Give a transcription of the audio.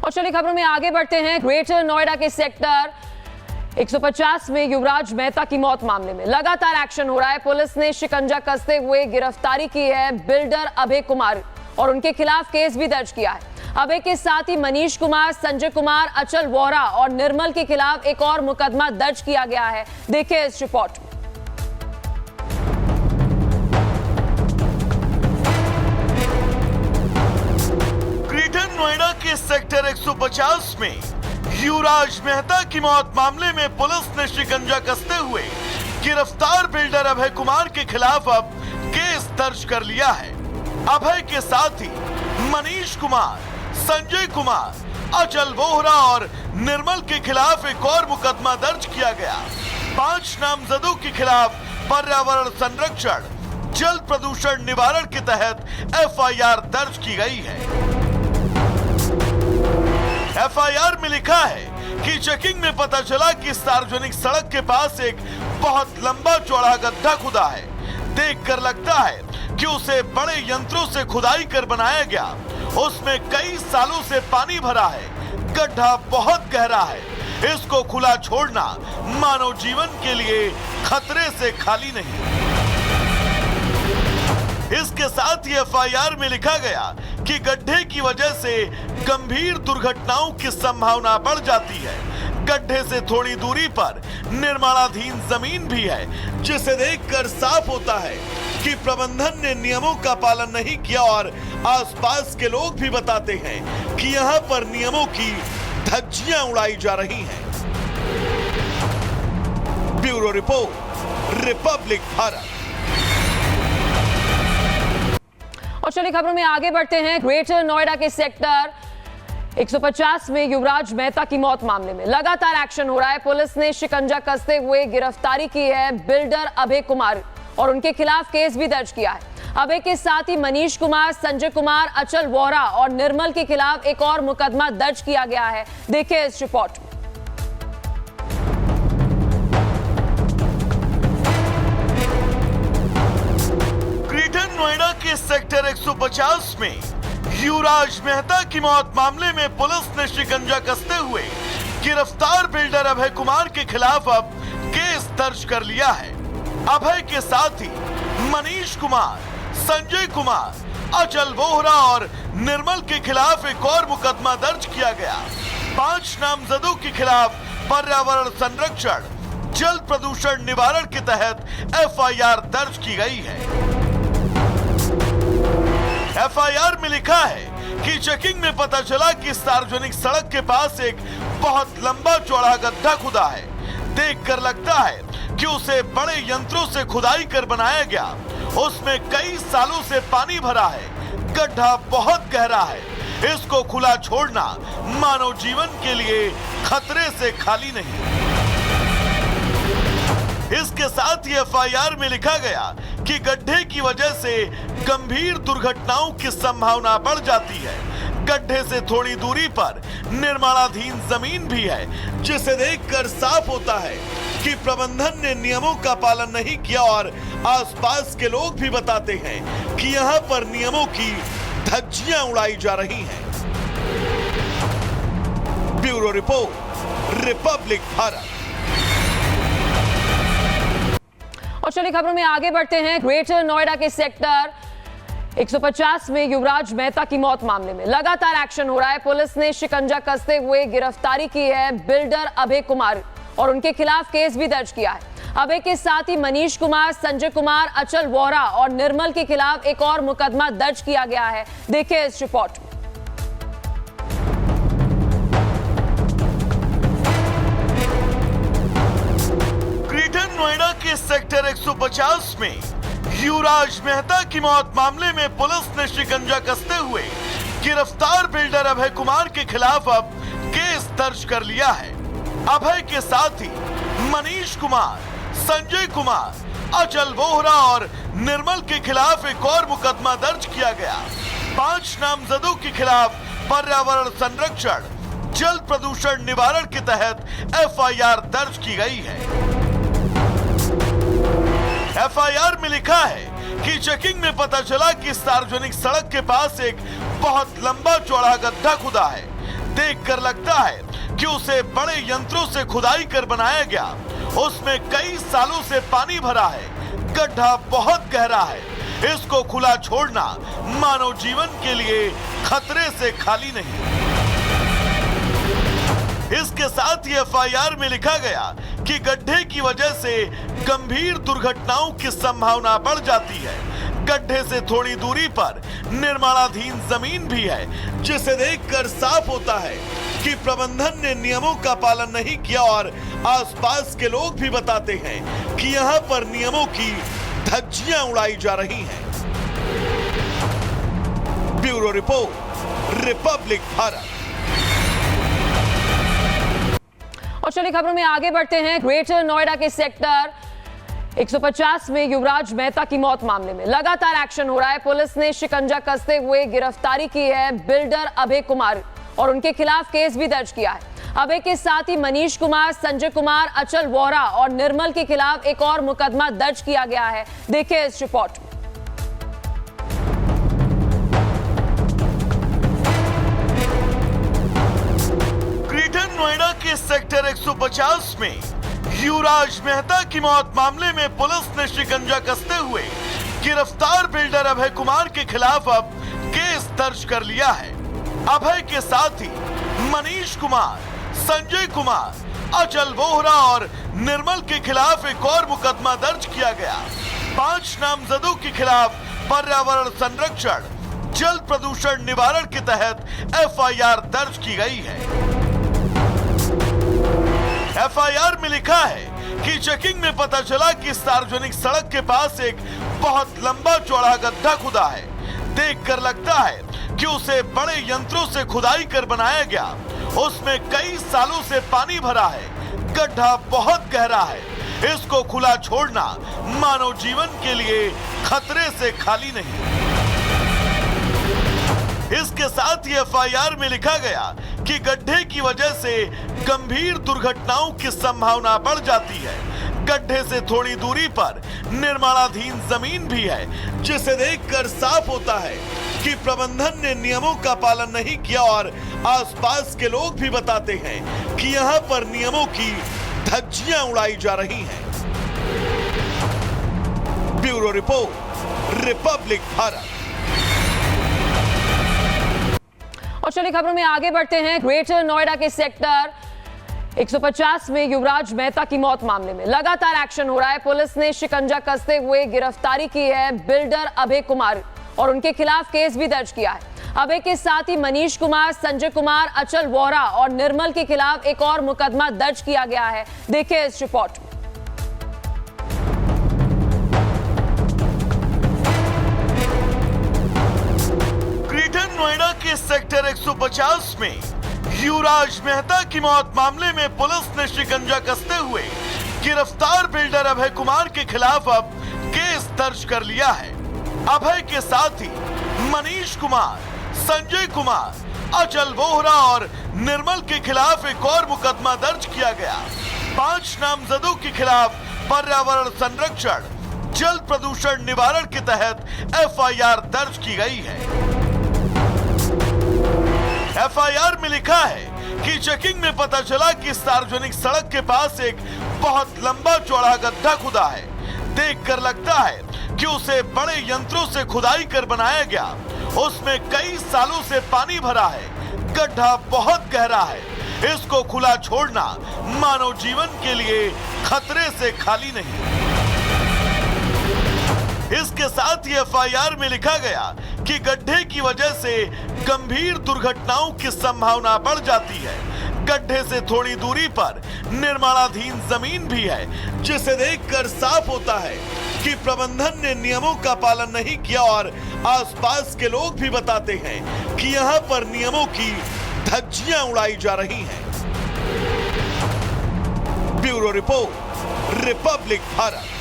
और चलिए खबरों में आगे बढ़ते हैं। ग्रेटर नोएडा के सेक्टर 150 में युवराज मेहता की मौत मामले में लगातार एक्शन हो रहा है। पुलिस ने शिकंजा कसते हुए गिरफ्तारी की है बिल्डर अभय कुमार और उनके खिलाफ केस भी दर्ज किया है। अभय के साथ ही मनीष कुमार, संजय कुमार, अचल वोहरा और निर्मल के खिलाफ एक और मुकदमा दर्ज किया गया है। देखिए इस रिपोर्ट में। ग्रेटर नोएडा के सेक्टर 150 में युवराज मेहता की मौत मामले में पुलिस ने शिकंजा कसते हुए गिरफ्तार बिल्डर अभय कुमार के खिलाफ अब केस दर्ज कर लिया है। अभय के साथ ही मनीष कुमार, संजय कुमार, अचल वोहरा और निर्मल के खिलाफ एक और मुकदमा दर्ज किया गया। 5 नामजदों के खिलाफ पर्यावरण संरक्षण, जल प्रदूषण निवारण के तहत एफआईआर दर्ज की गई है। एफआईआर में लिखा है कि चेकिंग में पता चला कि सार्वजनिक सड़क के पास एक बहुत लंबा चौड़ा गड्ढा खुदा है। देखकर लगता है कि उसे बड़े यंत्रों से खुदाई कर बनाया गया। उसमें कई सालों से पानी भरा है। गड्ढा बहुत गहरा है। इसको खुला छोड़ना मानव जीवन के लिए खतरे से खाली नहीं। इसके साथ ही एफआईआर में लिखा गया कि गड्ढे की वजह से गंभीर दुर्घटनाओं की संभावना बढ़ जाती है। गड्ढे से थोड़ी दूरी पर निर्माणाधीन जमीन भी है, जिसे देखकर साफ होता है कि प्रबंधन ने नियमों का पालन नहीं किया और आसपास के लोग भी बताते हैं कि यहाँ पर नियमों की धज्जियां उड़ाई जा रही हैं। Bureau report, Republic Bharat. और चलिए खबरों में आगे बढ़ते हैं। ग्रेटर नोएडा के सेक्टर 150 में युवराज मेहता की मौत मामले में लगातार एक्शन हो रहा है। पुलिस ने शिकंजा कसते हुए गिरफ्तारी की है बिल्डर अभय कुमार और उनके खिलाफ केस भी दर्ज किया है। अभय के साथ ही मनीष कुमार, संजय कुमार, अचल वोहरा और निर्मल के खिलाफ एक और मुकदमा दर्ज किया गया है। देखिए इस रिपोर्ट में। ग्रेटर नोएडा के सेक्टर 150 में युवराज मेहता की मौत मामले में पुलिस ने शिकंजा कसते हुए गिरफ्तार बिल्डर अभय कुमार के खिलाफ अब केस दर्ज कर लिया है। अभय के साथ ही मनीष कुमार, संजय कुमार, अचल वोहरा और निर्मल के खिलाफ एक और मुकदमा दर्ज किया गया। 5 नामजदों के खिलाफ पर्यावरण संरक्षण, जल प्रदूषण निवारण के तहत एफआईआर दर्ज की गई है। एफआईआर में लिखा है कि चेकिंग में पता चला कि सार्वजनिक सड़क के पास एक बहुत लंबा चौड़ा गड्ढा खुदा है। देखकर लगता है कि उसे बड़े यंत्रों से खुदाई कर बनाया गया। उसमें कई सालों से पानी भरा है। गड्ढा बहुत गहरा है। इसको खुला छोड़ना मानव जीवन के लिए खतरे से खाली नहीं। इसके साथ ही एफआईआर में लिखा गया कि गड्ढे की वजह से गंभीर दुर्घटनाओं की संभावना बढ़ जाती है। गड्ढे से थोड़ी दूरी पर निर्माणाधीन जमीन भी है, जिसे देखकर साफ होता है कि प्रबंधन ने नियमों का पालन नहीं किया और आसपास के लोग भी बताते हैं कि यहाँ पर नियमों की धज्जियां उड़ाई जा रही हैं। Bureau report, Republic Bharat. और चलिए खबरों में आगे बढ़ते हैं। ग्रेटर नोएडा के सेक्टर 150 में युवराज मेहता की मौत मामले में लगातार एक्शन हो रहा है। पुलिस ने शिकंजा कसते हुए गिरफ्तारी की है बिल्डर अभय कुमार और उनके खिलाफ केस भी दर्ज किया है। अभय के साथ ही मनीष कुमार, संजय कुमार, अचल वोहरा और निर्मल के खिलाफ एक और मुकदमा दर्ज किया गया है। देखिए इस रिपोर्ट में। ग्रेटर नोएडा के सेक्टर 150 में युवराज मेहता की मौत मामले में पुलिस ने शिकंजा कसते हुए गिरफ्तार बिल्डर अभय कुमार के खिलाफ अब केस दर्ज कर लिया है। अभय के साथ ही मनीष कुमार, संजय कुमार, अचल वोहरा और निर्मल के खिलाफ एक और मुकदमा दर्ज किया गया। 5 नामजदों के खिलाफ पर्यावरण संरक्षण, जल प्रदूषण निवारण के तहत एफआईआर दर्ज की गई है। एफआईआर में लिखा है कि चेकिंग में पता चला कि सार्वजनिक सड़क के पास एक बहुत लंबा चौड़ा गड्ढा खुदा है। देखकर लगता है कि उसे बड़े यंत्रों से खुदाई कर बनाया गया। उसमें कई सालों से पानी भरा है, गड्ढा बहुत गहरा है। इसको खुला छोड़ना मानव जीवन के लिए खतरे से खाली नहीं। इसके साथ ही एफआईआर में लिखा गया कि गड्ढे की वजह से गंभीर दुर्घटनाओं की संभावना बढ़ जाती है। गड्ढे से थोड़ी दूरी पर निर्माणाधीन जमीन भी है, जिसे देखकर साफ होता है कि प्रबंधन ने नियमों का पालन नहीं किया और आसपास के लोग भी बताते हैं कि यहाँ पर नियमों की धज्जियां उड़ाई जा रही हैं। Bureau report, Republic Bharat. और चलिए खबरों में आगे बढ़ते हैं। ग्रेटर नोएडा के सेक्टर 150 में युवराज मेहता की मौत मामले में लगातार एक्शन हो रहा है। पुलिस ने शिकंजा कसते हुए गिरफ्तारी की है बिल्डर अभय कुमार और उनके खिलाफ केस भी दर्ज किया है। अभय के साथ ही मनीष कुमार, संजय कुमार, अचल वोहरा और निर्मल के खिलाफ एक और मुकदमा दर्ज किया गया है। देखिए इस रिपोर्ट में। ग्रेटर नोएडा के सेक्टर 150 में युवराज मेहता की मौत मामले में पुलिस ने शिकंजा कसते हुए गिरफ्तार बिल्डर अभय कुमार के खिलाफ अब केस दर्ज कर लिया है। अभय के साथ ही मनीष कुमार, संजय कुमार, अचल वोहरा और निर्मल के खिलाफ एक और मुकदमा दर्ज किया गया। 5 नामजदों के खिलाफ पर्यावरण संरक्षण, जल प्रदूषण निवारण के तहत एफआईआर दर्ज की गई है। एफआईआर में लिखा है कि चेकिंग में पता चला कि सार्वजनिक सड़क के पास एक बहुत लंबा चौड़ा गड्ढा खुदा है। देखकर लगता है कि उसे बड़े यंत्रों से खुदाई कर बनाया गया। उसमें कई सालों से पानी भरा है, गड्ढा बहुत गहरा है। इसको खुला छोड़ना मानव जीवन के लिए खतरे से खाली नहीं। इसके साथ ही एफआईआर में लिखा गया कि गड्ढे की वजह से गंभीर दुर्घटनाओं की संभावना बढ़ जाती है। गड्ढे से थोड़ी दूरी पर निर्माणाधीन जमीन भी है, जिसे देखकर साफ होता है कि प्रबंधन ने नियमों का पालन नहीं किया और आसपास के लोग भी बताते हैं कि यहाँ पर नियमों की धज्जियां उड़ाई जा रही हैं। Bureau report, Republic Bharat. और चलिए खबरों में आगे बढ़ते हैं। ग्रेटर नोएडा के सेक्टर 150 में युवराज मेहता की मौत मामले में लगातार एक्शन हो रहा है। पुलिस ने शिकंजा कसते हुए गिरफ्तारी की है बिल्डर अभय कुमार और उनके खिलाफ केस भी दर्ज किया है। अभय के साथ ही मनीष कुमार, संजय कुमार, अचल वोहरा और निर्मल के खिलाफ एक और मुकदमा दर्ज किया गया है। देखिए इस रिपोर्ट में। ग्रेटर नोएडा के सेक्टर 150 में युवराज मेहता की मौत मामले में पुलिस ने शिकंजा कसते हुए गिरफ्तार बिल्डर अभय कुमार के खिलाफ अब केस दर्ज कर लिया है। अभय के साथ ही मनीष कुमार, संजय कुमार, अचल वोहरा और निर्मल के खिलाफ एक और मुकदमा दर्ज किया गया। 5 नामजदों के खिलाफ पर्यावरण संरक्षण, जल प्रदूषण निवारण के तहत एफआईआर दर्ज की गई है। एफआईआर में लिखा है कि चेकिंग में पता चला कि सार्वजनिक सड़क के पास एक बहुत लंबा चौड़ा गड्ढा खुदा है। देखकर लगता है कि उसे बड़े यंत्रों से खुदाई कर बनाया गया। उसमें कई सालों से पानी भरा है, गड्ढा बहुत गहरा है। इसको खुला छोड़ना मानव जीवन के लिए खतरे से खाली नहीं। इसके साथ ही एफआईआर में लिखा गया कि गड्ढे की वजह से गंभीर दुर्घटनाओं की संभावना बढ़ जाती है। गड्ढे से थोड़ी दूरी पर निर्माणाधीन जमीन भी है, जिसे देखकर साफ होता है कि प्रबंधन ने नियमों का पालन नहीं किया और आसपास के लोग भी बताते हैं कि यहाँ पर नियमों की धज्जियां उड़ाई जा रही हैं। Bureau report, Republic Bharat.